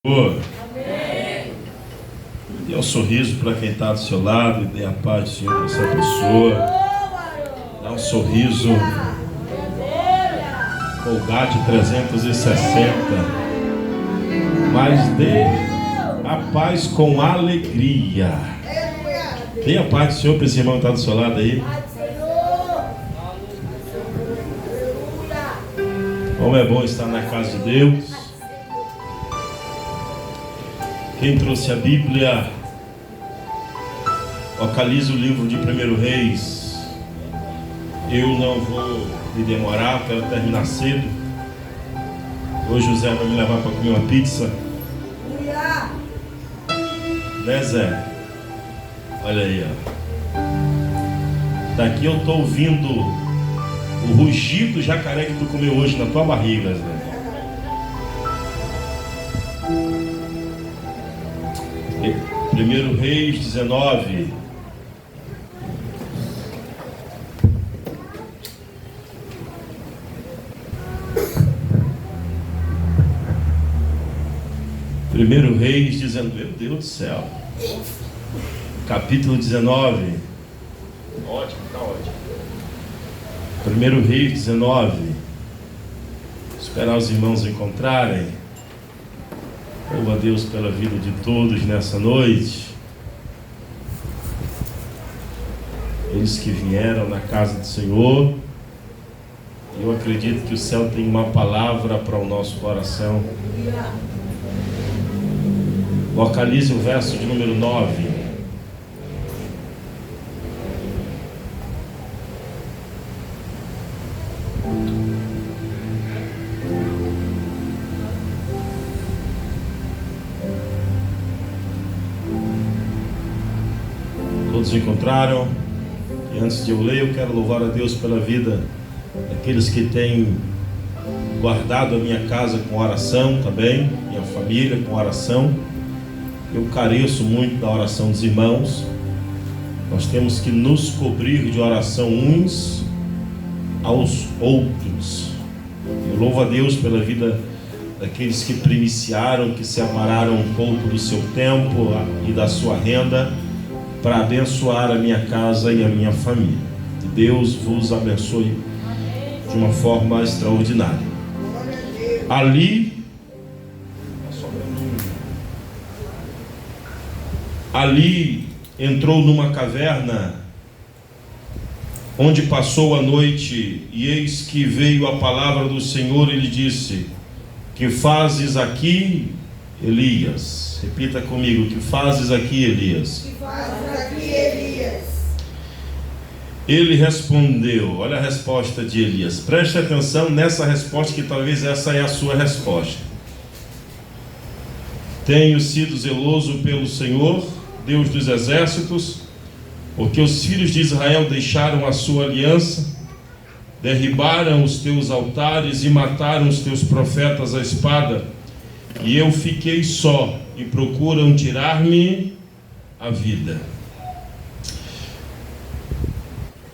Amém. Dê um sorriso para quem está do seu lado e dê a paz do Senhor para essa pessoa. Dá um sorriso Colgate 360, mas dê a paz com alegria. Dê a paz do Senhor para esse irmão que está do seu lado aí. Como é bom estar na casa de Deus. Quem trouxe a Bíblia, localize o livro de 1 Reis. Eu não vou me demorar, quero terminar cedo. Hoje o Zé vai me levar para comer uma pizza. Né, Zé? Olha aí, ó. Daqui eu estou ouvindo o rugido do jacaré que tu comeu hoje na tua barriga, Zé. 1 Reis 19. Primeiro Reis 19. Meu Deus do céu. Capítulo 19. Ótimo, tá ótimo. 1 Reis 19. Esperar os irmãos encontrarem. Louvo a Deus pela vida de todos nessa noite. Eles que vieram na casa do Senhor. Eu acredito que o céu tem uma palavra para o nosso coração. Localize o verso de número 9. Todos encontraram? E antes de eu ler, eu quero louvar a Deus pela vida daqueles que têm guardado a minha casa com oração também, minha família com oração. Eu careço muito da oração dos irmãos. Nós temos que nos cobrir de oração uns aos outros. Eu louvo a Deus pela vida daqueles que primiciaram, que separaram um pouco do seu tempo e da sua renda para abençoar a minha casa e a minha família. Que Deus vos abençoe de uma forma extraordinária. Ali entrou numa caverna onde passou a noite, e eis que veio a palavra do Senhor e lhe disse: que fazes aqui, Elias? Repita comigo: que fazes aqui, Elias? Que fazes aqui, Elias? Ele respondeu, olha a resposta de Elias. Preste atenção nessa resposta, que talvez essa é a sua resposta. Tenho sido zeloso pelo Senhor, Deus dos exércitos, porque os filhos de Israel deixaram a sua aliança, derribaram os teus altares e mataram os teus profetas à espada, e eu fiquei só, e procuram tirar-me a vida.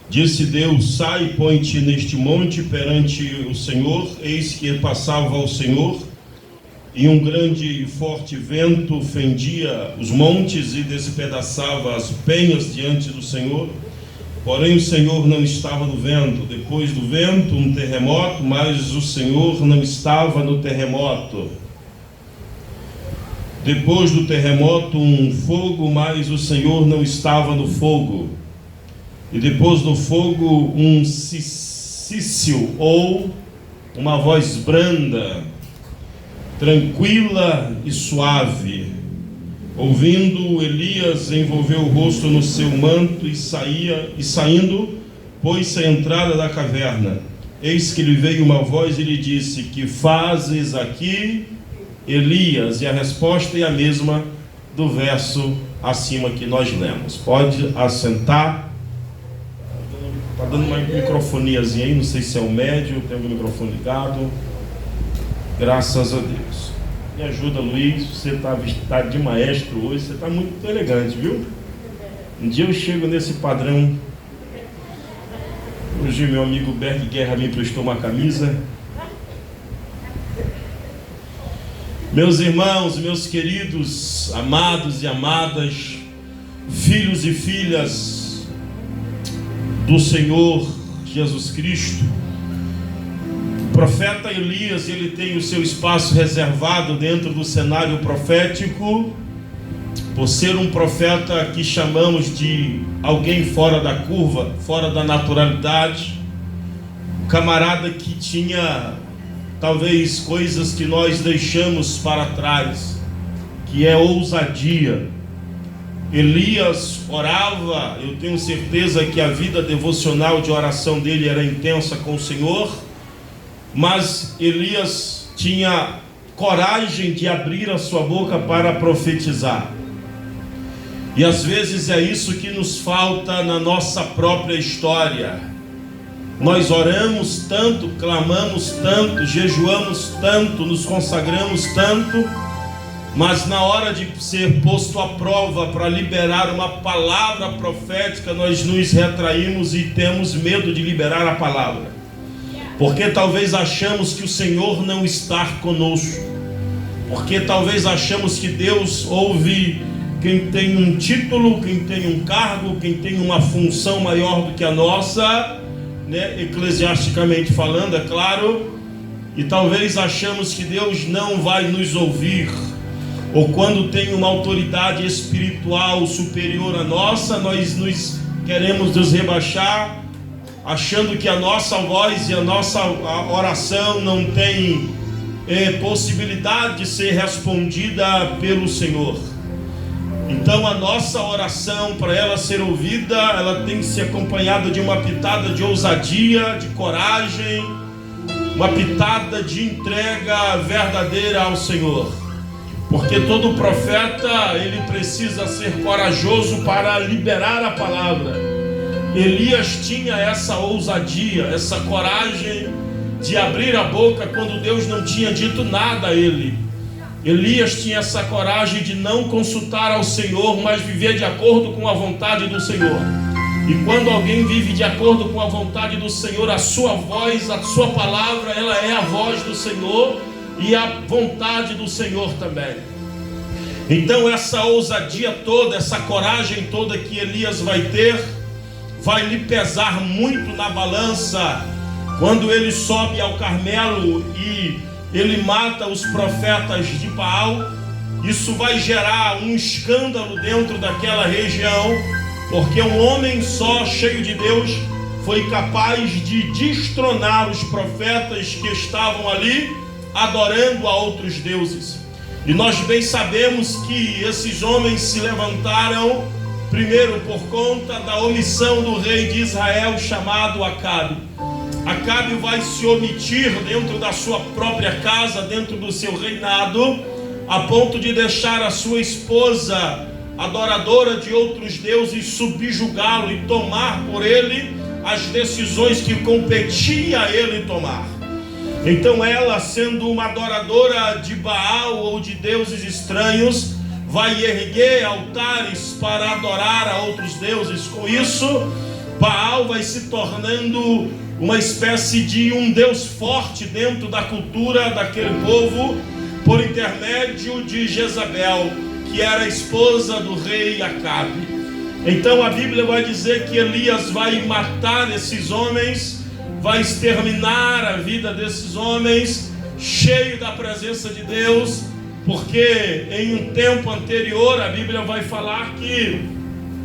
Disse Deus: sai, põe-te neste monte perante o Senhor. Eis que passava o Senhor, e um grande e forte vento fendia os montes e despedaçava as penhas diante do Senhor. Porém o Senhor não estava no vento. Depois do vento, um terremoto, mas o Senhor não estava no terremoto. Depois do terremoto, um fogo, mas o Senhor não estava no fogo. E depois do fogo, um cício, ou uma voz branda, tranquila e suave. Ouvindo, Elias envolveu o rosto no seu manto e saindo, pôs-se à entrada da caverna. Eis que lhe veio uma voz e lhe disse: que fazes aqui, Elias? E a resposta é a mesma do verso acima que nós lemos. Pode assentar. Está dando uma microfoniazinha aí, não sei se é o médio, tem o microfone ligado. Graças a Deus. Me ajuda, Luiz. Você está de maestro hoje, você está muito elegante, viu? Um dia eu chego nesse padrão. Hoje meu amigo Berg Guerra me emprestou uma camisa Meus irmãos, meus queridos, amados e amadas, filhos e filhas do Senhor Jesus Cristo, o profeta Elias, ele tem o seu espaço reservado dentro do cenário profético, por ser um profeta que chamamos de alguém fora da curva, fora da naturalidade, um camarada que tinha talvez coisas que nós deixamos para trás, que é ousadia. Elias orava, eu tenho certeza que a vida devocional de oração dele era intensa com o Senhor, mas Elias tinha coragem de abrir a sua boca para profetizar. E às vezes é isso que nos falta na nossa própria história. Nós oramos tanto, clamamos tanto, jejuamos tanto, nos consagramos tanto, mas na hora de ser posto à prova para liberar uma palavra profética, nós nos retraímos e temos medo de liberar a palavra, porque talvez achamos que o Senhor não está conosco, porque talvez achamos que Deus ouve quem tem um título, quem tem um cargo, quem tem uma função maior do que a nossa, eclesiasticamente falando, é claro, e talvez achamos que Deus não vai nos ouvir, ou quando tem uma autoridade espiritual superior à nossa, nós queremos nos rebaixar, achando que a nossa voz e a nossa oração não tem possibilidade de ser respondida pelo Senhor. Então a nossa oração, para ela ser ouvida, ela tem que ser acompanhada de uma pitada de ousadia, de coragem, uma pitada de entrega verdadeira ao Senhor. Porque todo profeta, ele precisa ser corajoso para liberar a palavra. Elias tinha essa ousadia, essa coragem de abrir a boca quando Deus não tinha dito nada a ele. Elias tinha essa coragem de não consultar ao Senhor, mas viver de acordo com a vontade do Senhor. E quando alguém vive de acordo com a vontade do Senhor, a sua voz, a sua palavra, ela é a voz do Senhor e a vontade do Senhor também. Então essa ousadia toda, essa coragem toda que Elias vai ter, vai lhe pesar muito na balança, quando ele sobe ao Carmelo e ele mata os profetas de Baal. Isso vai gerar um escândalo dentro daquela região, porque um homem só, cheio de Deus, foi capaz de destronar os profetas que estavam ali adorando a outros deuses. E nós bem sabemos que esses homens se levantaram primeiro por conta da omissão do rei de Israel chamado Acabe. Acabe vai se omitir dentro da sua própria casa, dentro do seu reinado, a ponto de deixar a sua esposa, adoradora de outros deuses, subjugá-lo e tomar por ele as decisões que competia a ele tomar. Então ela, sendo uma adoradora de Baal ou de deuses estranhos, vai erguer altares para adorar a outros deuses. Com isso, Baal vai se tornando uma espécie de um Deus forte dentro da cultura daquele povo, por intermédio de Jezabel, que era a esposa do rei Acabe. Então a Bíblia vai dizer que Elias vai matar esses homens, vai exterminar a vida desses homens, cheio da presença de Deus, porque em um tempo anterior a Bíblia vai falar que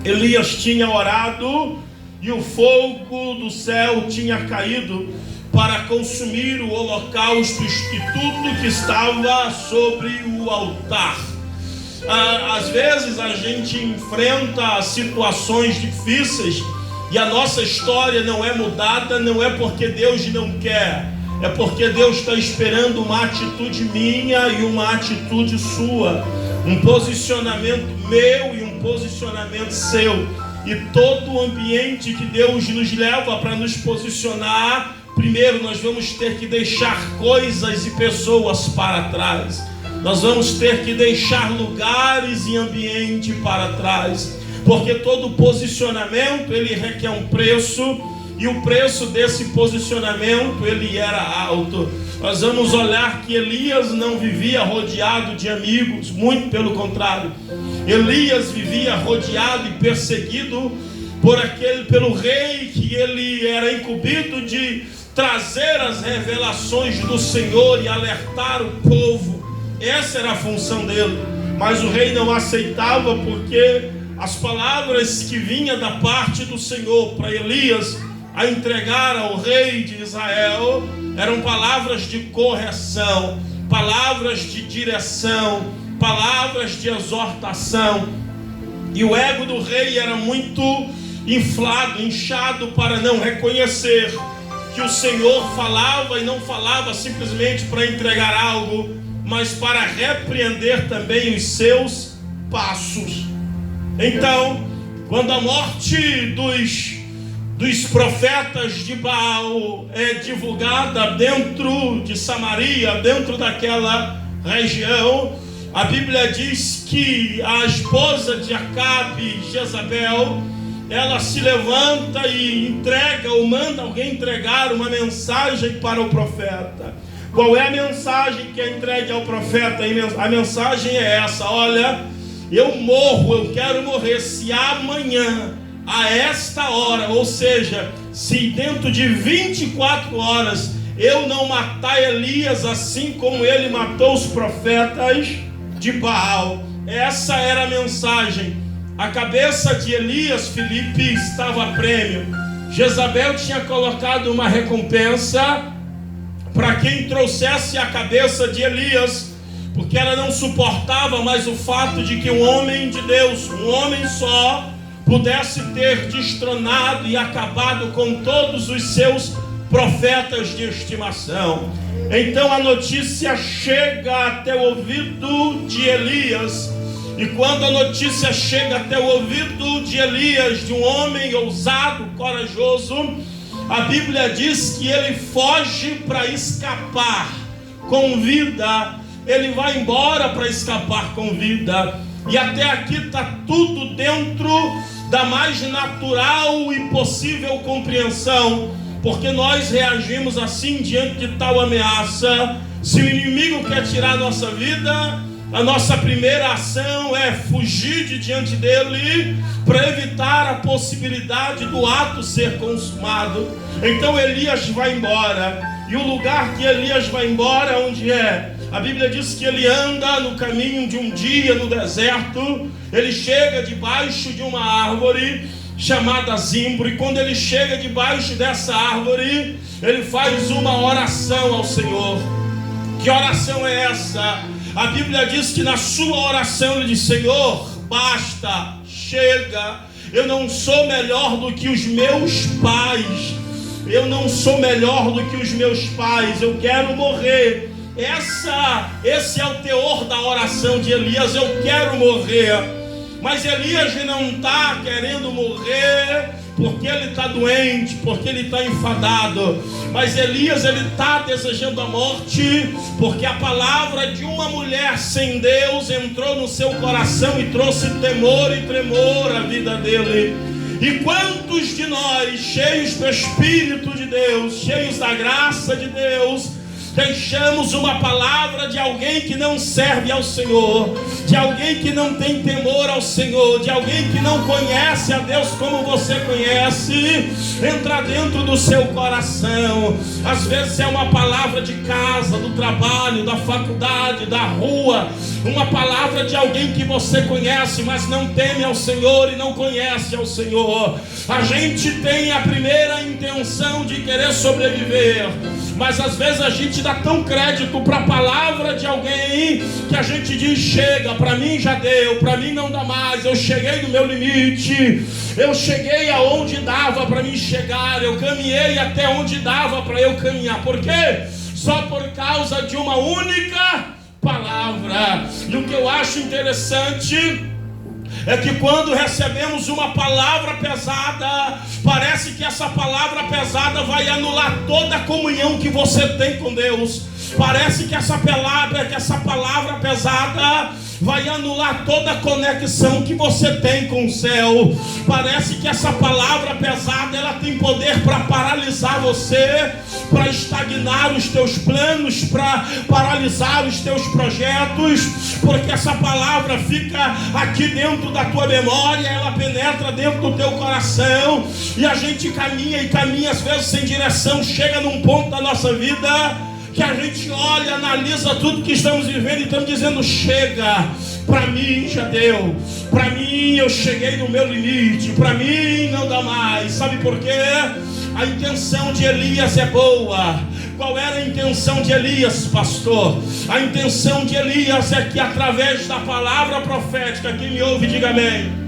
Elias tinha orado e o fogo do céu tinha caído para consumir o holocausto e tudo que estava sobre o altar. Às vezes a gente enfrenta situações difíceis e a nossa história não é mudada, não é porque Deus não quer, é porque Deus está esperando uma atitude minha e uma atitude sua, um posicionamento meu e um posicionamento seu. E todo o ambiente que Deus nos leva para nos posicionar, primeiro nós vamos ter que deixar coisas e pessoas para trás. Nós vamos ter que deixar lugares e ambiente para trás, porque todo posicionamento ele requer um preço, e o preço desse posicionamento, ele era alto. Nós vamos olhar que Elias não vivia rodeado de amigos, muito pelo contrário. Elias vivia rodeado e perseguido pelo rei, que ele era incumbido de trazer as revelações do Senhor e alertar o povo. Essa era a função dele. Mas o rei não aceitava, porque as palavras que vinham da parte do Senhor para Elias a entregar ao rei de Israel eram palavras de correção, palavras de direção, palavras de exortação. E o ego do rei era muito inflado, inchado, para não reconhecer que o Senhor falava, e não falava simplesmente para entregar algo, mas para repreender também os seus passos. Então, quando a morte dos profetas de Baal é divulgada dentro de Samaria, dentro daquela região, a Bíblia diz que a esposa de Acabe, Jezabel, ela se levanta e entrega, ou manda alguém entregar uma mensagem para o profeta. Qual é a mensagem que é entregue ao profeta? A mensagem é essa: olha, eu morro, eu quero morrer se amanhã, a esta hora, ou seja, se dentro de 24 horas eu não matar Elias assim como ele matou os profetas de Baal. Essa era a mensagem. A cabeça de Elias, Filipe, estava a prêmio. Jezabel tinha colocado uma recompensa para quem trouxesse a cabeça de Elias, porque ela não suportava mais o fato de que um homem de Deus, um homem só, pudesse ter destronado e acabado com todos os seus profetas de estimação. Então a notícia chega até o ouvido de Elias. E quando a notícia chega até o ouvido de Elias, de um homem ousado, corajoso, a Bíblia diz que ele foge para escapar com vida. Ele vai embora para escapar com vida. E até aqui está tudo dentro da mais natural e possível compreensão, porque nós reagimos assim diante de tal ameaça. Se o inimigo quer tirar a nossa vida, a nossa primeira ação é fugir de diante dele, para evitar a possibilidade do ato ser consumado. Então Elias vai embora. E o lugar que Elias vai embora, onde é? A Bíblia diz que ele anda no caminho de um dia no deserto. Ele chega debaixo de uma árvore chamada zimbro. E quando ele chega debaixo dessa árvore, ele faz uma oração ao Senhor. Que oração é essa? A Bíblia diz que na sua oração ele diz: Senhor, basta, chega. Eu não sou melhor do que os meus pais. Eu não sou melhor do que os meus pais. Eu quero morrer. Esse é o teor da oração de Elias. Eu quero morrer. Mas Elias não está querendo morrer porque ele está doente, porque ele está enfadado. Mas Elias, ele está desejando a morte porque a palavra de uma mulher sem Deus entrou no seu coração e trouxe temor e tremor à vida dele. E quantos de nós, cheios do Espírito de Deus, cheios da graça de Deus, deixamos uma palavra de alguém que não serve ao Senhor, de alguém que não tem temor ao Senhor, de alguém que não conhece a Deus como você conhece, entrar dentro do seu coração? Às vezes é uma palavra de casa, do trabalho, da faculdade, da rua, uma palavra de alguém que você conhece, mas não teme ao Senhor e não conhece ao Senhor. A gente tem a primeira intenção de querer sobreviver, mas às vezes a gente dá tão crédito para a palavra de alguém que a gente diz: chega, para mim já deu, para mim não dá mais, eu cheguei no meu limite, eu cheguei aonde dava para mim chegar, eu caminhei até onde dava para eu caminhar. Por quê? Só por causa de uma única palavra. E o que eu acho interessante é que quando recebemos uma palavra pesada, parece que essa palavra pesada vai anular toda a comunhão que você tem com Deus. Parece que essa palavra pesada vai anular toda a conexão que você tem com o céu. Parece que essa palavra pesada, ela tem poder para paralisar você, para estagnar os teus planos, para paralisar os teus projetos, porque essa palavra fica aqui dentro da tua memória, ela penetra dentro do teu coração, e a gente caminha e caminha às vezes sem direção. Chega num ponto da nossa vida que a gente olha, analisa tudo que estamos vivendo e estamos dizendo: chega, para mim já deu, para mim eu cheguei no meu limite, para mim não dá mais. Sabe por quê? A intenção de Elias é boa. Qual era a intenção de Elias, pastor? A intenção de Elias é que através da palavra profética, quem me ouve, diga amém.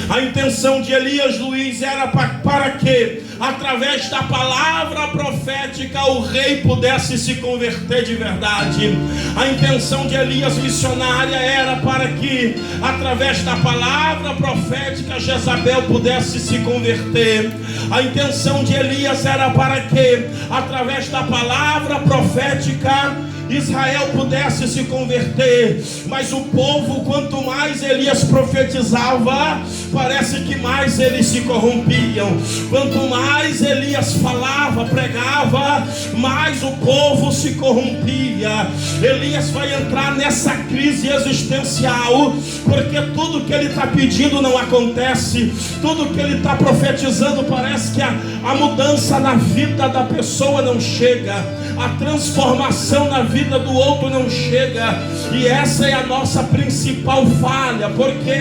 A intenção de Elias, Luiz, era para que, através da palavra profética, o rei pudesse se converter de verdade. A intenção de Elias, missionária, era para que, através da palavra profética, Jezabel pudesse se converter. A intenção de Elias era para que, através da palavra profética, Israel pudesse se converter. Mas o povo, quanto mais Elias profetizava, parece que mais eles se corrompiam. Quanto mais Elias falava, pregava, mais o povo se corrompia. Elias vai entrar nessa crise existencial, porque tudo que ele está pedindo não acontece, tudo que ele está profetizando, parece que a mudança na vida da pessoa não chega, a transformação na vida do outro não chega. E essa é a nossa principal falha, porque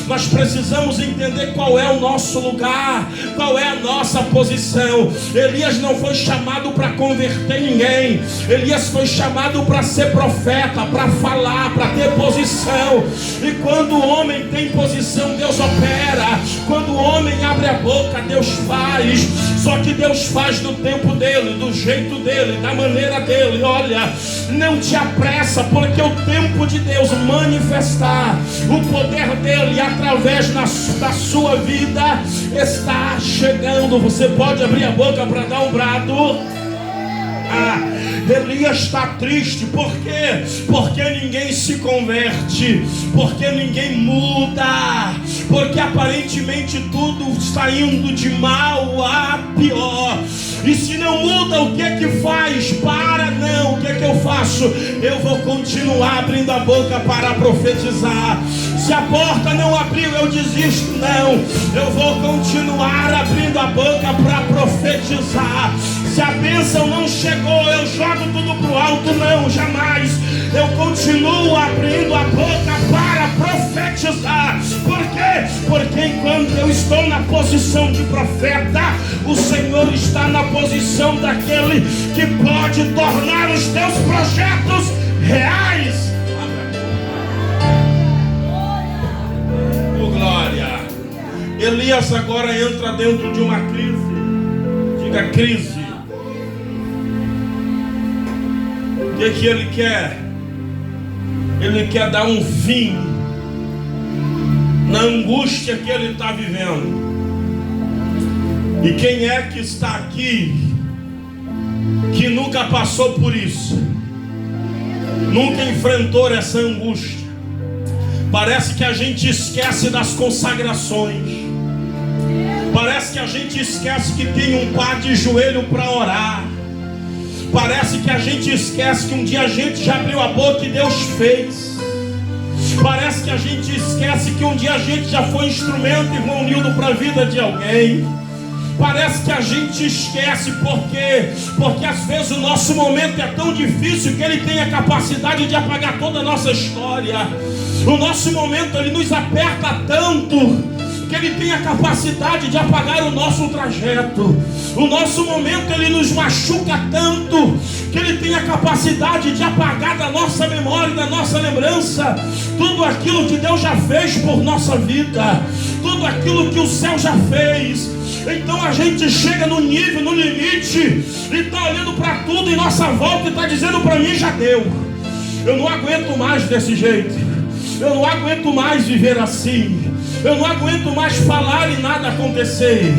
nós precisamos entender qual é o nosso lugar, qual é a nossa posição. Elias não foi chamado para converter ninguém. Elias foi chamado para ser profeta, para falar, para ter posição. E quando o homem tem posição, Deus opera. Quando o homem abre a boca, Deus faz. Só que Deus faz do tempo dele, do jeito dele, da maneira dele. Olha, não te apressa, porque o tempo de Deus manifestar o poder dele através da sua vida está chegando. Você pode abrir a boca para dar um brado. Elias está triste. Por quê? Porque ninguém se converte, porque ninguém muda, porque aparentemente tudo está indo de mal a pior. E se não muda, o que é que faz? Não, o que é que eu faço? Eu vou continuar abrindo a boca para profetizar. Se a porta não abriu, eu desisto. Não, eu vou continuar abrindo a boca para profetizar. Se a bênção não chegou, eu jogo tudo pro alto. Não, jamais. Eu continuo abrindo a boca para profetizar. Por quê? Porque enquanto eu estou na posição de profeta, o Senhor está na posição daquele que pode tornar os teus projetos reais. Oh, glória. Elias agora entra dentro de uma crise. Diga crise. O que ele quer? Ele quer dar um fim na angústia que ele está vivendo. E quem é que está aqui que nunca passou por isso? Nunca enfrentou essa angústia? Parece que a gente esquece das consagrações. Parece que a gente esquece que tem um par de joelho para orar. Parece que a gente esquece que um dia a gente já abriu a boca e Deus fez. Parece que a gente esquece que um dia a gente já foi instrumento, irmão Nildo, para a vida de alguém. Parece que a gente esquece porque às vezes o nosso momento é tão difícil que ele tem a capacidade de apagar toda a nossa história. O nosso momento, ele nos aperta tanto que ele tem a capacidade de apagar o nosso trajeto. O nosso momento, ele nos machuca tanto que ele tem a capacidade de apagar da nossa memória, da nossa lembrança, tudo aquilo que Deus já fez por nossa vida, tudo aquilo que o céu já fez. Então a gente chega no nível, no limite, e está olhando para tudo em nossa volta e está dizendo para mim: já deu, eu não aguento mais desse jeito, eu não aguento mais viver assim, eu não aguento mais falar e nada acontecer,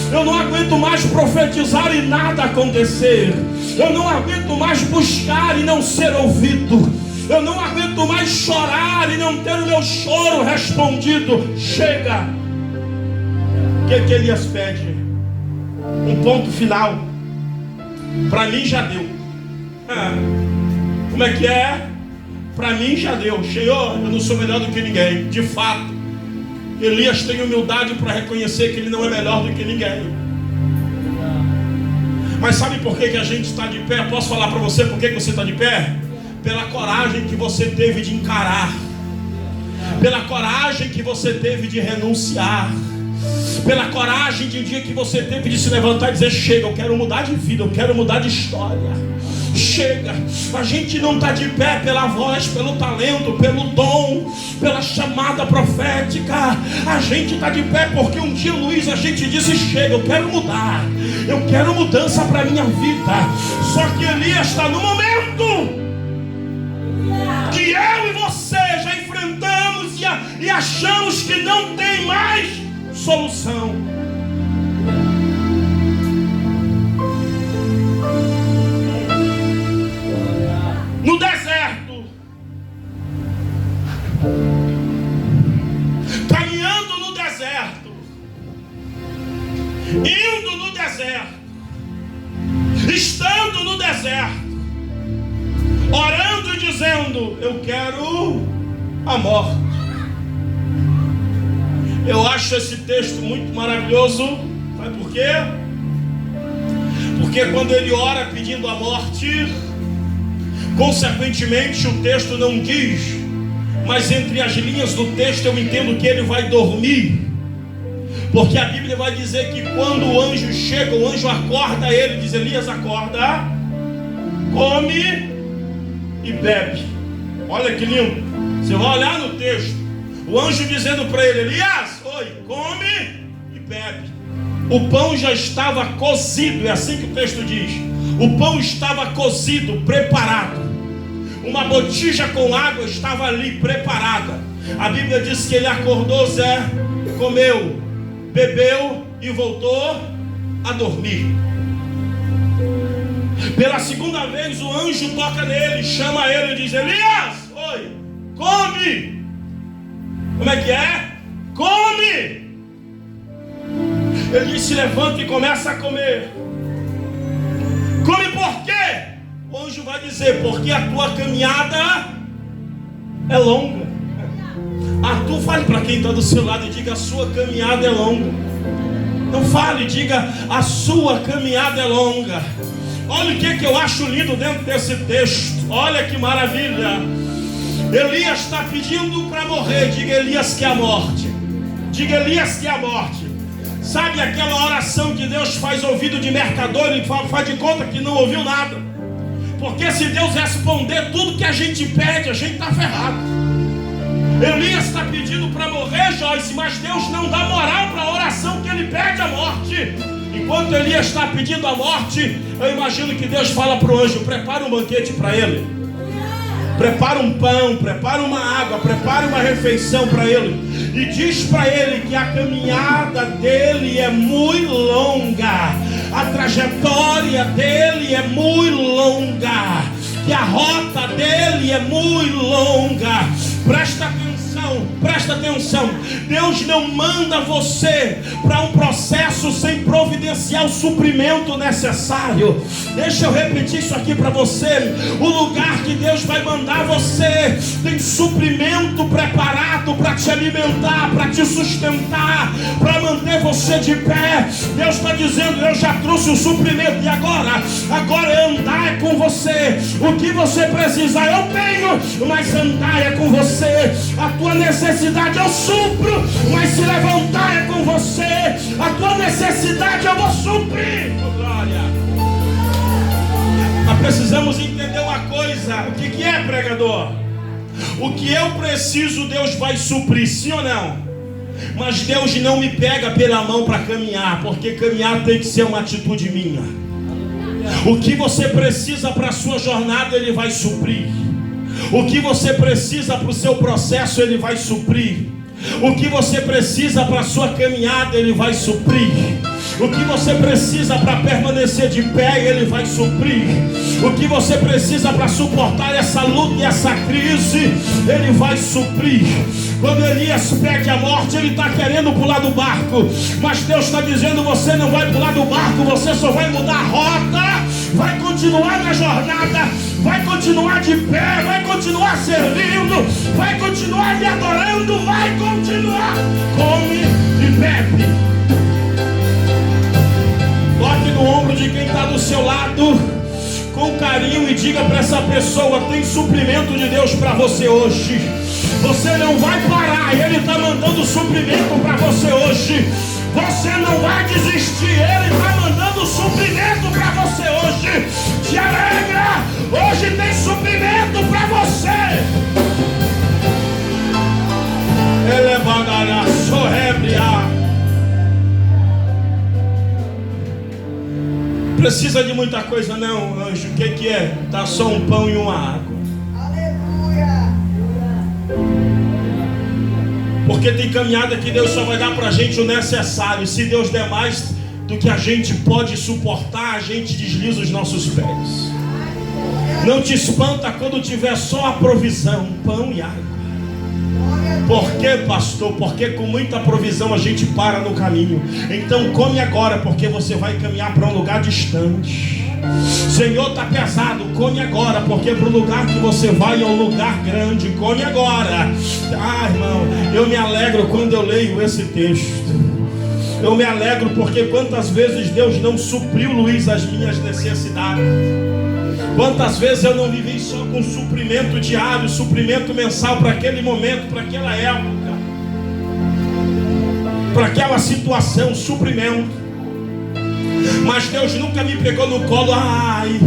eu não aguento mais profetizar e nada acontecer, eu não aguento mais buscar e não ser ouvido. Eu não aguento mais chorar e não ter o meu choro respondido. Chega. O que Elias pede? Um ponto final. Para mim já deu. Como é que é? Para mim já deu. Senhor, eu não sou melhor do que ninguém. De fato, Elias tem humildade para reconhecer que ele não é melhor do que ninguém. Mas sabe por que a gente está de pé? Posso falar para você por que você está de pé? Pela coragem que você teve de encarar, pela coragem que você teve de renunciar, pela coragem de um dia que você teve de se levantar e dizer: chega, eu quero mudar de vida, eu quero mudar de história. Chega. A gente não está de pé pela voz, pelo talento, pelo dom, pela chamada profética. A gente está de pé porque um dia, Luiz, a gente disse: chega, eu quero mudar, eu quero mudança para a minha vida. Só que Elias está no momento que eu e você já enfrentamos e achamos que não tem mais solução. No deserto, caminhando no deserto, indo no deserto, estando no deserto, orando e dizendo: eu quero a morte. Eu acho esse texto muito maravilhoso. Sabe por quê? Porque quando ele ora pedindo a morte, consequentemente o texto não diz, mas entre as linhas do texto eu entendo que ele vai dormir. Porque a Bíblia vai dizer que quando o anjo chega, o anjo acorda ele, diz: Elias, acorda, come e bebe. Olha que lindo. Você vai olhar no texto, o anjo dizendo para ele: Elias, oi, come e bebe. O pão já estava cozido, é assim que o texto diz. O pão estava cozido, preparado. Uma botija com água estava ali preparada. A Bíblia diz que ele acordou, Zé, comeu, bebeu e voltou a dormir. Pela segunda vez o anjo toca nele, chama ele e diz: Elias, oi, come. Como é que é? Come. Ele diz: se levanta e começa a comer. Come por quê? O anjo vai dizer: porque a tua caminhada é longa. Tu fale para quem está do seu lado e diga: a sua caminhada é longa. Não fale, diga: a sua caminhada é longa. Olha o que eu acho lindo dentro desse texto. Olha que maravilha. Elias está pedindo para morrer. Diga: Elias quer a morte. Diga: Elias quer a morte. Sabe aquela oração que Deus faz ouvido de mercador e faz de conta que não ouviu nada? Porque se Deus responder tudo que a gente pede, a gente está ferrado. Elias está pedindo para morrer, Joyce, mas Deus não dá moral para a oração que ele pede a morte. Enquanto Elias está pedindo a morte, eu imagino que Deus fala para o anjo: prepara um banquete para ele. Prepara um pão, prepara uma água, prepara uma refeição para ele. E diz para ele que a caminhada dele é muito longa. A trajetória dele é muito longa. Que a rota dele é muito longa. Presta atenção, presta atenção. Deus não manda você para um processo sem providenciar o suprimento necessário. Deixa eu repetir isso aqui para você. O lugar que Deus vai mandar você tem suprimento preparado para te alimentar, para te sustentar, para manter você de pé. Deus está dizendo: eu já trouxe o suprimento. E agora andar é com você. O que você precisar eu tenho, mas andar é com você. A tua necessidade eu supro, mas se levantar é com você. A tua necessidade eu vou suprir. Oh, glória. Mas precisamos entender uma coisa. O que é, pregador? O que eu preciso, Deus vai suprir, sim ou não? Mas Deus não me pega pela mão para caminhar, porque caminhar tem que ser uma atitude minha. O que você precisa para a sua jornada, Ele vai suprir. O que você precisa para o seu processo, Ele vai suprir. O que você precisa para a sua caminhada, Ele vai suprir. O que você precisa para permanecer de pé, Ele vai suprir. O que você precisa para suportar essa luta e essa crise, Ele vai suprir. Quando Elias pede a morte, ele está querendo pular do barco, mas Deus está dizendo: você não vai pular do barco, você só vai mudar a rota, vai continuar na jornada, vai continuar de pé, vai continuar servindo, vai continuar me adorando, vai continuar. Come e bebe. Toque no ombro de quem está do seu lado com carinho e diga para essa pessoa: tem suprimento de Deus para você hoje. Você não vai parar, Ele está mandando suprimento para você hoje. Você não vai desistir, Ele está mandando suprimento para você hoje. Te alegra, hoje tem suprimento para você. Ele bagará, sorrebria. Precisa de muita coisa não, anjo. O que é? Tá só um pão e uma água. Aleluia. Porque tem caminhada que Deus só vai dar pra gente o necessário. Se Deus der mais do que a gente pode suportar, a gente desliza os nossos pés. Não te espanta quando tiver só a provisão, pão e água. Por quê, pastor? Porque com muita provisão a gente para no caminho. Então come agora, porque você vai caminhar para um lugar distante. Senhor, está pesado, come agora, porque para o lugar que você vai é um lugar grande. Come agora. Ah, irmão, eu me alegro quando eu leio esse texto. Eu me alegro porque quantas vezes Deus não supriu, Luiz, as minhas necessidades. Quantas vezes eu não vivi só com suprimento diário, suprimento mensal para aquele momento, para aquela época, para aquela situação, suprimento. Mas Deus nunca me pegou no colo. Ai,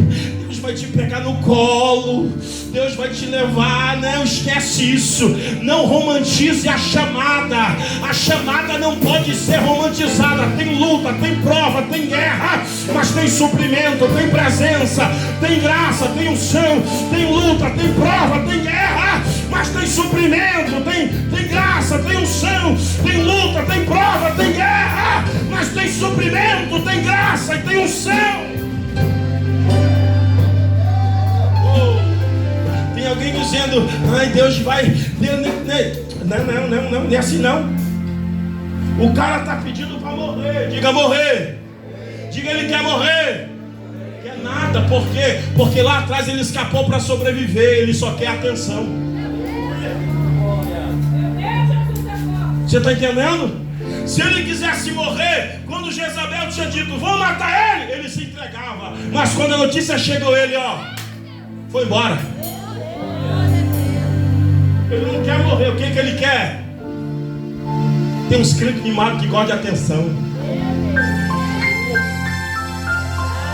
Deus vai te pegar no colo, Deus vai te levar. Não esquece isso. Não romantize a chamada. A chamada não pode ser romantizada. Tem luta, tem prova, tem guerra, mas tem suprimento, tem presença, tem graça, tem unção, tem luta, tem prova, tem guerra, mas tem suprimento, tem graça, tem unção, tem luta, tem prova, tem guerra, mas tem suprimento, tem graça e tem unção. Tem alguém dizendo: ai, Deus vai. Não, não é assim não. O cara está pedindo para morrer. Diga morrer. Diga, ele quer morrer. Quer nada. Por quê? Porque lá atrás ele escapou para sobreviver. Ele só quer atenção. Você está entendendo? Se ele quisesse morrer, quando Jezabel tinha dito: vou matar ele, ele se entregava. Mas quando a notícia chegou, ele foi embora. Ele não quer morrer. O que ele quer? Tem uns crentes mimados que gostam de atenção.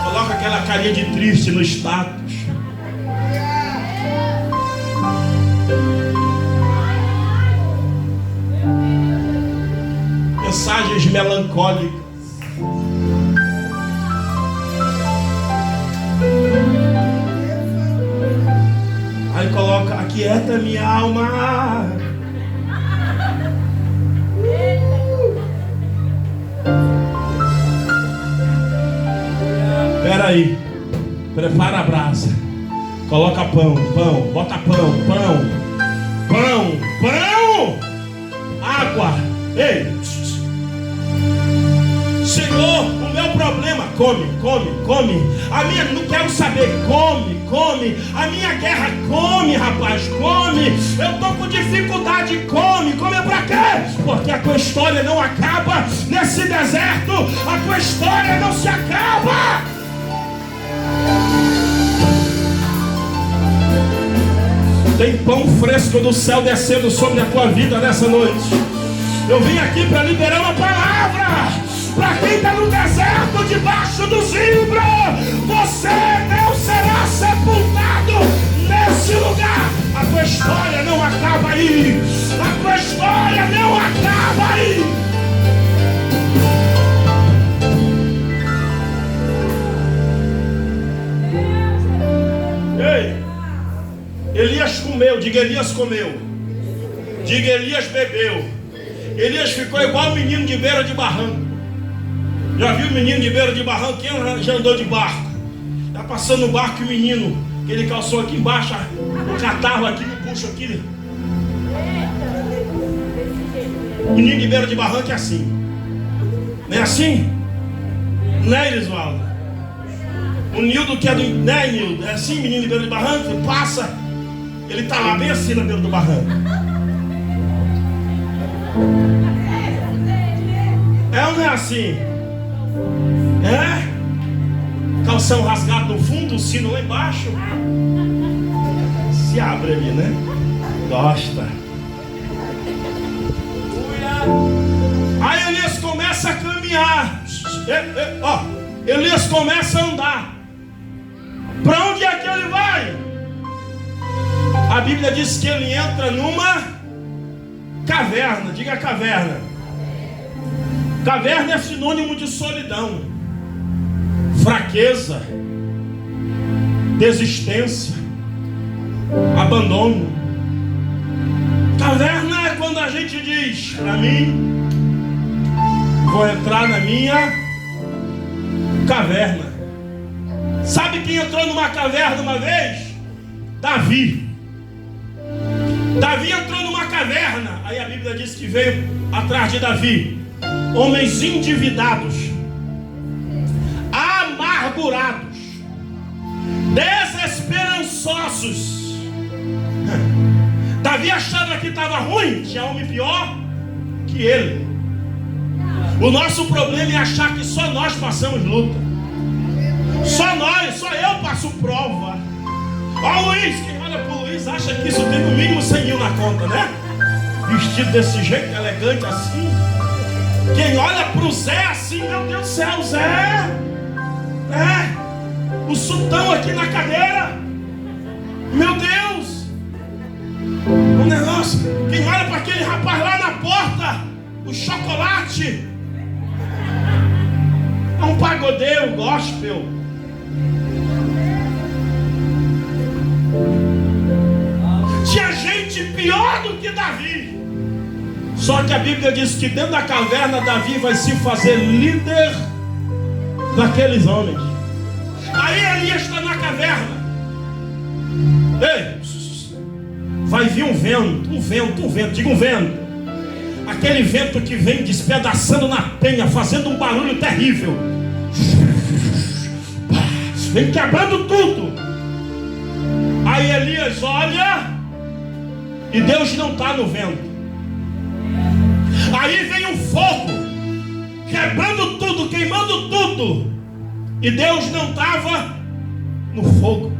Coloca aquela carinha de triste no status. Mensagens melancólicas. Aí coloca: aquieta minha alma. Espera aí. Prepara a brasa. Coloca pão, bota pão. Água. Ei. Senhor, o meu problema. Come. A minha, não quero saber. Come. A minha guerra, come, rapaz, come. Eu estou com dificuldade, come pra quê? Porque a tua história não acaba nesse deserto. A tua história não se acaba. Tem pão fresco do céu descendo sobre a tua vida nessa noite. Eu vim aqui para liberar uma palavra para quem está no deserto, debaixo do zimbro. Você não será sepultado nesse lugar. A tua história não acaba aí. A tua história não acaba aí. Ei, Elias comeu. Diga, Elias comeu. Diga, Elias bebeu. Elias ficou igual o menino de beira de barranco. Já viu o menino de beira de barranco? Quem já andou de barco? Tá passando o barco e o menino, que ele calçou aqui embaixo, o catarro aqui no puxo aqui. O menino de beira de barranco é assim. Não é assim? Não é, Elisvaldo? O Nildo que é do... Não é, Nildo? É assim, menino de beira de barranco? Ele passa, ele tá lá bem assim na beira do barranco. É ou não é assim? É? Calção rasgado no fundo, o sino lá embaixo. Se abre ali, né? Gosta. Aí Elias começa a caminhar. Elias começa a andar. Para onde é que ele vai? A Bíblia diz que ele entra numa caverna. Diga caverna. Caverna é sinônimo de solidão, fraqueza, desistência, abandono. Caverna é quando a gente diz: para mim, vou entrar na minha caverna. Sabe quem entrou numa caverna uma vez? Davi. Davi entrou numa caverna. Aí a Bíblia diz que veio atrás de Davi homens endividados, amargurados, desesperançosos. Davi achava que estava ruim, tinha homem pior que ele. O nosso problema é achar que só nós passamos luta. Só nós, só eu passo prova. Ó o Luiz, quem olha pro Luiz acha que isso tem no mínimo 100 mil na conta, né? Vestido desse jeito, elegante assim. Quem olha pro Zé assim, meu Deus do céu, Zé, o sultão aqui na cadeira, meu Deus, o negócio. Quem olha para aquele rapaz lá na porta, o chocolate, é um pagodeiro gospel. Tinha gente pior do que Davi. Só que a Bíblia diz que dentro da caverna Davi vai se fazer líder daqueles homens. Aí Elias está na caverna. Ei, vai vir um vento, diga um vento. Aquele vento que vem despedaçando na penha, fazendo um barulho terrível. Vem quebrando tudo. Aí Elias olha e Deus não está no vento. Aí vem um fogo, quebrando tudo, queimando tudo, e Deus não estava no fogo.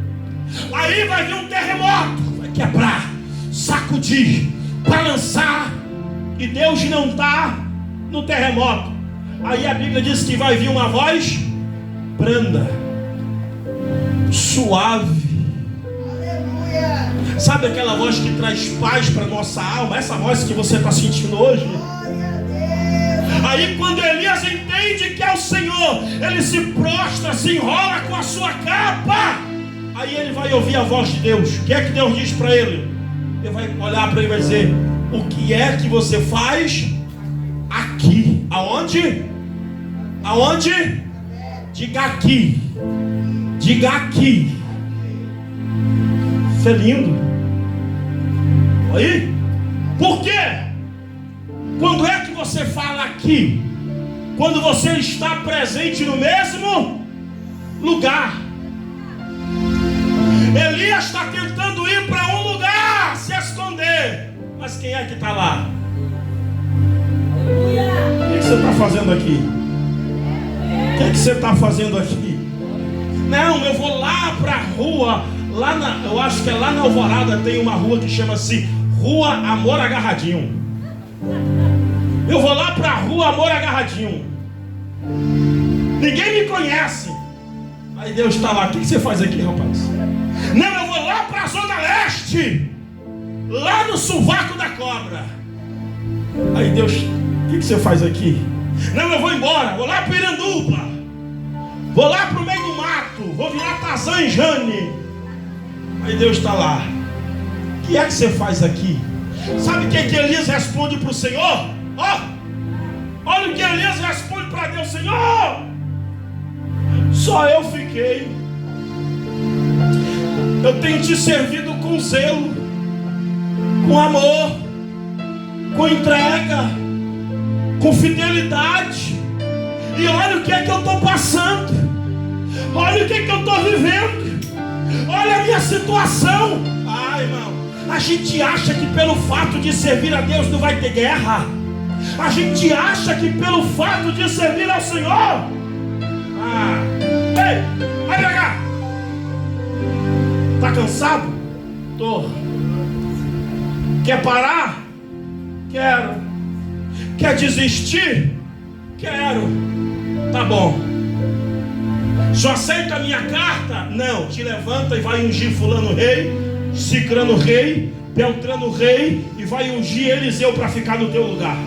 Aí vai vir um terremoto, vai quebrar, sacudir, balançar, e Deus não está no terremoto. Aí a Bíblia diz que vai vir uma voz branda, suave. Sabe aquela voz que traz paz para nossa alma? Essa voz que você está sentindo hoje? Aí quando Elias entende que é o Senhor, ele se prostra, se enrola com a sua capa. Aí ele vai ouvir a voz de Deus. O que é que Deus diz para ele? Ele vai olhar para ele e vai dizer: o que é que você faz aqui? Aonde? Aonde? Diga aqui. Diga aqui. Isso é lindo. Aí, por quê? Quando é que você fala aqui? Quando você está presente no mesmo lugar. Elias está tentando ir para um lugar, se esconder. Mas quem é que está lá? O que você está fazendo aqui? O que você está fazendo aqui? Não, eu vou lá para a rua. Eu acho que é lá na Alvorada tem uma rua que chama-se Rua Amor Agarradinho. Eu vou lá para a Rua Amor Agarradinho. Ninguém me conhece. Aí Deus está lá. O que você faz aqui, rapaz? Não, eu vou lá para a Zona Leste, lá no Sovaco da Cobra. Aí Deus, o que você faz aqui? Não, eu vou embora, vou lá para Iranduba, vou lá para o meio do mato, vou virar Tarzan e Jane. Aí Deus está lá. O que é que você faz aqui? Sabe o que Elias responde para o Senhor? Olha o que Elias responde para Deus: Senhor, só eu fiquei. Eu tenho te servido com zelo, com amor, com entrega, com fidelidade. E olha o que é que eu estou passando. Olha o que é que eu estou vivendo. Olha a minha situação. Ai, irmão, a gente acha que pelo fato de servir a Deus não vai ter guerra. A gente acha que pelo fato de servir ao Senhor, ei, vai pra cá. Tá cansado? Tô. Quer parar? Quero. Quer desistir? Quero. Tá bom. Só aceita a minha carta? Não. Te levanta e vai ungir fulano rei, cicrano rei, beltrano rei, e vai ungir Eliseu para ficar no teu lugar.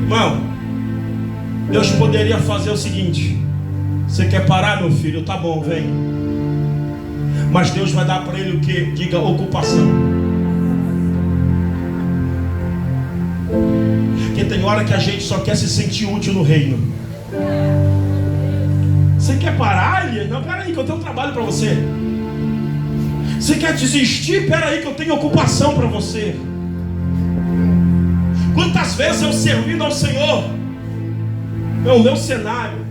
Irmão, Deus poderia fazer o seguinte: você quer parar, meu filho? Tá bom, vem. Mas Deus vai dar para ele o que? Diga ocupação. Porque tem hora que a gente só quer se sentir útil no reino. Você quer parar, Elias? Não, peraí que eu tenho um trabalho para você. Você quer desistir? Peraí que eu tenho ocupação para você. Quantas vezes eu servindo ao Senhor, é o meu cenário.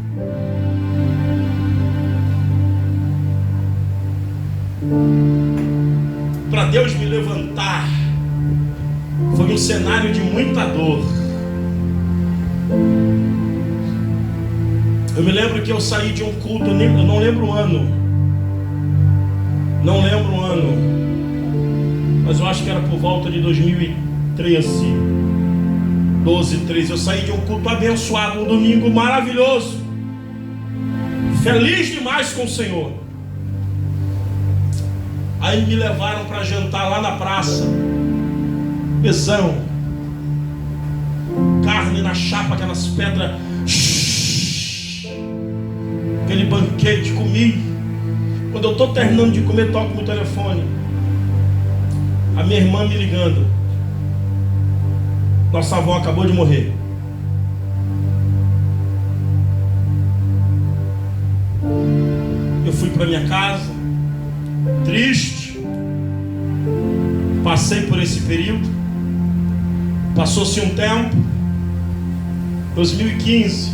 Para Deus me levantar, foi um cenário de muita dor. Eu me lembro que eu saí de um culto, eu não lembro o ano. Não lembro o ano. Mas eu acho que era por volta de 2013. 12, 13, eu saí de um culto abençoado, um domingo maravilhoso, feliz demais com o Senhor. Aí me levaram para jantar lá na praça, mesão, carne na chapa, aquelas pedras, aquele banquete, comi. Quando eu estou terminando de comer, toco no telefone, a minha irmã me ligando: nossa avó acabou de morrer. Eu fui para minha casa, triste. Passei por esse período. Passou-se um tempo. 2015,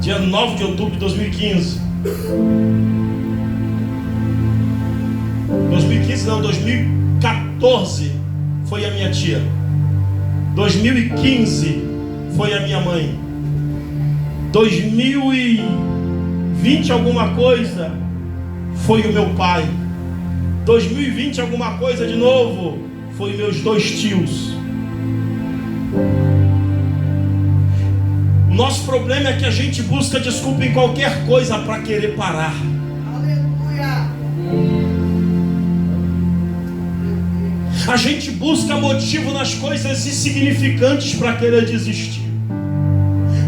dia 9 de outubro de 2015. 2014 foi a minha tia. 2015 foi a minha mãe. 2020 alguma coisa foi o meu pai. 2020 alguma coisa de novo foi meus dois tios. O nosso problema é que a gente busca desculpa em qualquer coisa para querer parar. Aleluia. A gente busca motivo nas coisas insignificantes para querer desistir.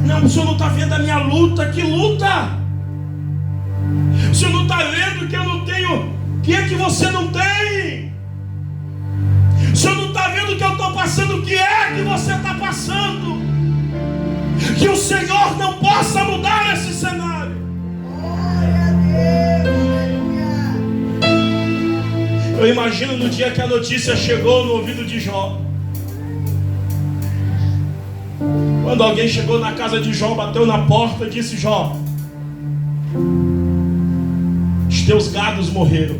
Não, o senhor não está vendo a minha luta? Que luta? O senhor não está vendo que eu não tenho? O que é que você não tem? O senhor não está vendo que eu estou passando? O que é que você está passando? Que o Senhor não possa mudar esse cenário. Glória a Deus, aleluia. Eu imagino no dia que a notícia chegou no ouvido de Jó. Quando alguém chegou na casa de Jó, bateu na porta e disse: Jó, os teus gados morreram,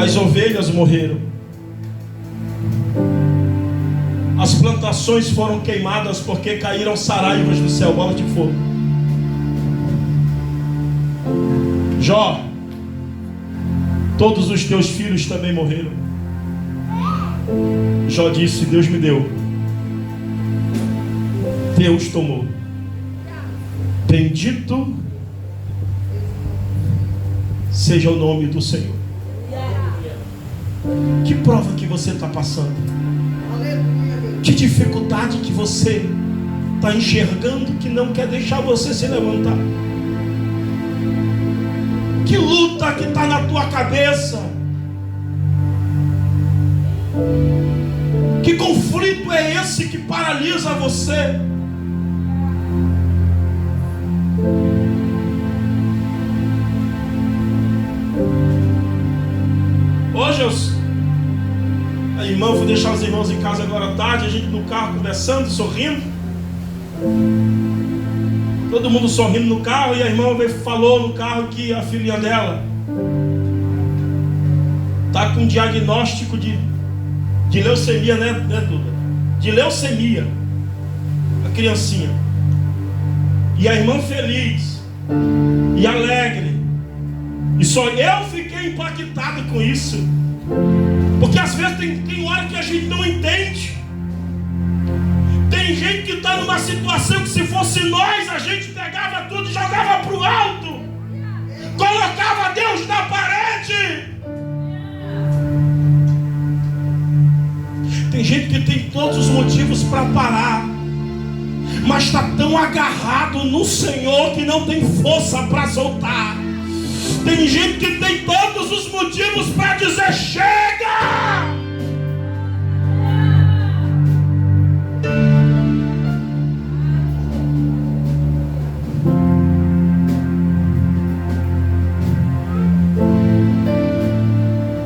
as ovelhas morreram, as plantações foram queimadas porque caíram saraivas do céu, bola de fogo. Jó, todos os teus filhos também morreram. Jó disse: Deus me deu, Deus tomou. Bendito seja o nome do Senhor. Que prova que você está passando? Que dificuldade que você está enxergando que não quer deixar você se levantar? Que luta que está na tua cabeça Que conflito é esse que paralisa você? Hoje a irmã, vou deixar os irmãos em casa agora à tarde, a gente no carro conversando, sorrindo. Todo mundo sorrindo no carro, e a irmã falou no carro que a filhinha dela está com um diagnóstico de leucemia, né, Duda? De leucemia, a criancinha. E a irmã feliz e alegre. E só eu fiquei impactado com isso. Porque às vezes tem hora que a gente não entende. Tem gente que está numa situação que, se fosse nós, a gente pegava tudo e jogava para o alto, colocava Deus na parede. Tem gente que tem todos os motivos para parar, mas está tão agarrado no Senhor que não tem força para soltar. Tem gente que tem todos os motivos para dizer: chega!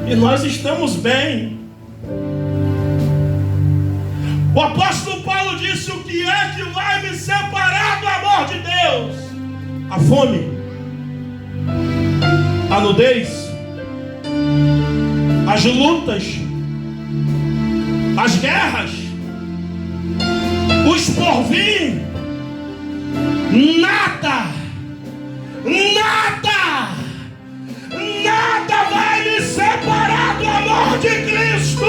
E nós estamos bem. O apóstolo Paulo disse: o que é que vai me separar do amor de Deus? A fome, a nudez, as lutas, as guerras, os porvir. Nada vai me separar do amor de Cristo.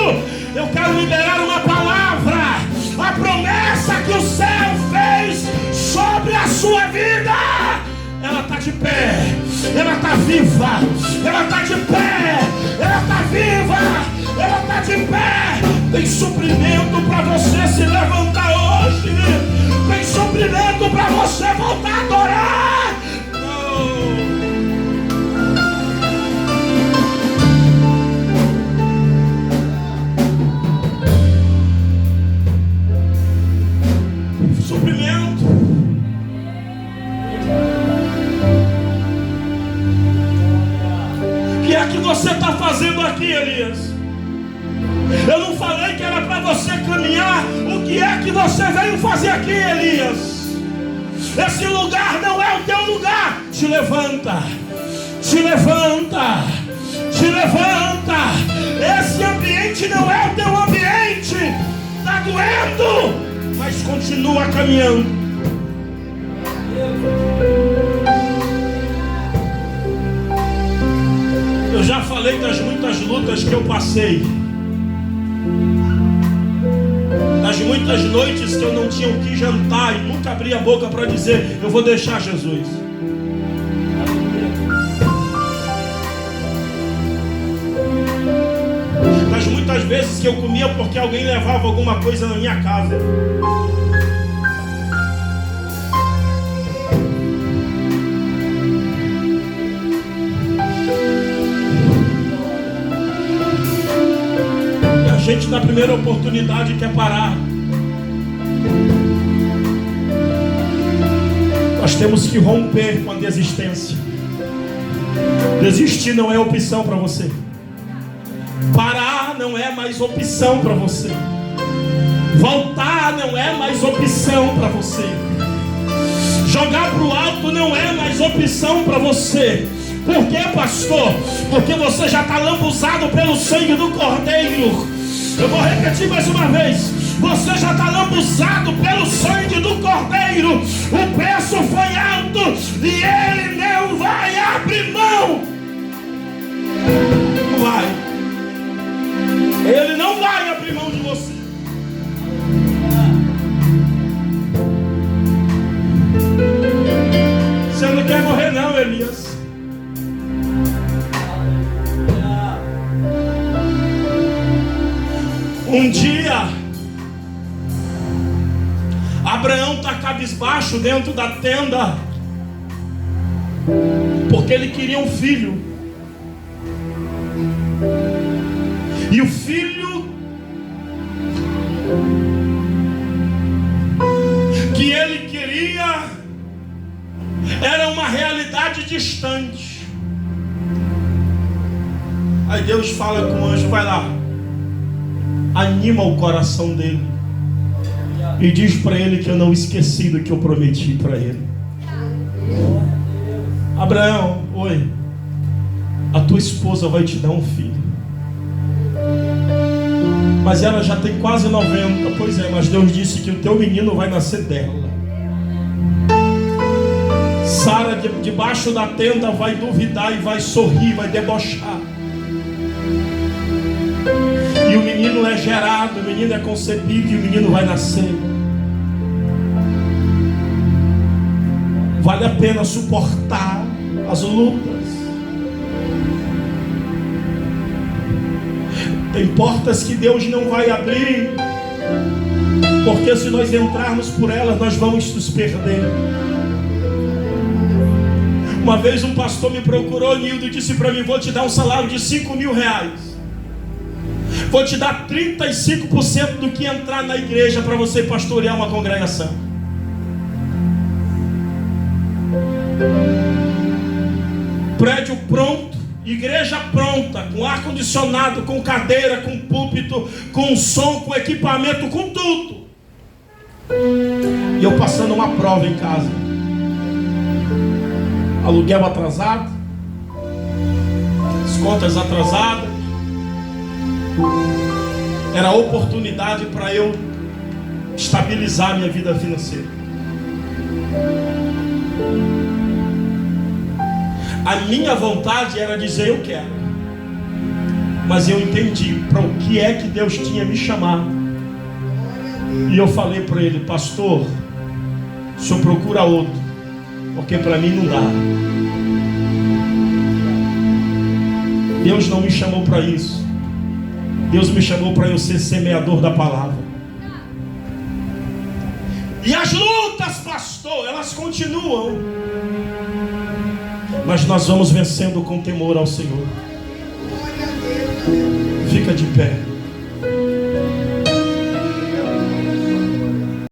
Eu quero liberar uma palavra, a promessa que o céu fez sobre a sua vida. Ela está de pé, ela está viva, ela está de pé, ela está viva, ela está de pé. Tem suprimento para você se levantar hoje, tem suprimento para você voltar a adorar. Suprimento. O que é que você está fazendo aqui, Elias? Eu não falei que era para você caminhar. O que é que você veio fazer aqui, Elias? Esse lugar não é o teu lugar. Te levanta, te levanta, te levanta. Esse ambiente não é o teu ambiente. Está doendo, mas continua caminhando. Eu já falei das muitas lutas que eu passei, das muitas noites que eu não tinha o que jantar e nunca abri a boca para dizer: eu vou deixar Jesus. Das muitas vezes que eu comia porque alguém levava alguma coisa na minha casa. E a gente, na primeira oportunidade, quer parar. Nós temos que romper com a desistência. Desistir não é opção para você. Parar não é mais opção para você. Voltar não é mais opção para você. Jogar para o alto não é mais opção para você. Por quê, pastor? Porque você já está lambuzado pelo sangue do Cordeiro. Eu vou repetir mais uma vez. Você já está lambuzado pelo sangue do Cordeiro. O preço foi alto e Ele não vai abrir mão. Não vai. Ele não vai abrir mão de você. Você não quer morrer não, Elias. Um dia Abraão está cabisbaixo dentro da tenda, porque ele queria um filho. E o filho Que ele queria era uma realidade distante. Aí Deus fala com o anjo: vai lá, anima o coração dele e diz para ele que eu não esqueci do que eu prometi para ele. Abraão, oi, a tua esposa vai te dar um filho, mas ela já tem quase 90. Pois é, mas Deus disse que o teu menino vai nascer dela. Sara, debaixo da tenda, vai duvidar e vai sorrir, vai debochar. E o menino é gerado, o menino é concebido e o menino vai nascer. Vale a pena suportar as lutas. Tem portas que Deus não vai abrir, porque se nós entrarmos por elas, nós vamos nos perder. Uma vez um pastor me procurou, Nildo, e disse para mim: vou te dar um salário de 5 mil reais. Vou te dar 35% do que entrar na igreja para você pastorear uma congregação. Prédio pronto, igreja pronta, com ar-condicionado, com cadeira, com púlpito, com som, com equipamento, com tudo. E eu passando uma prova em casa. Aluguel atrasado, as contas atrasadas. Era a oportunidade para eu estabilizar minha vida financeira. A minha vontade era dizer: eu quero. Mas eu entendi para o que é que Deus tinha me chamado. E eu falei para ele: pastor, o senhor procura outro, porque para mim não dá. Deus não me chamou para isso. Deus me chamou para eu ser semeador da palavra. E as lutas, pastor, elas continuam, mas nós vamos vencendo com temor ao Senhor. Fica de pé.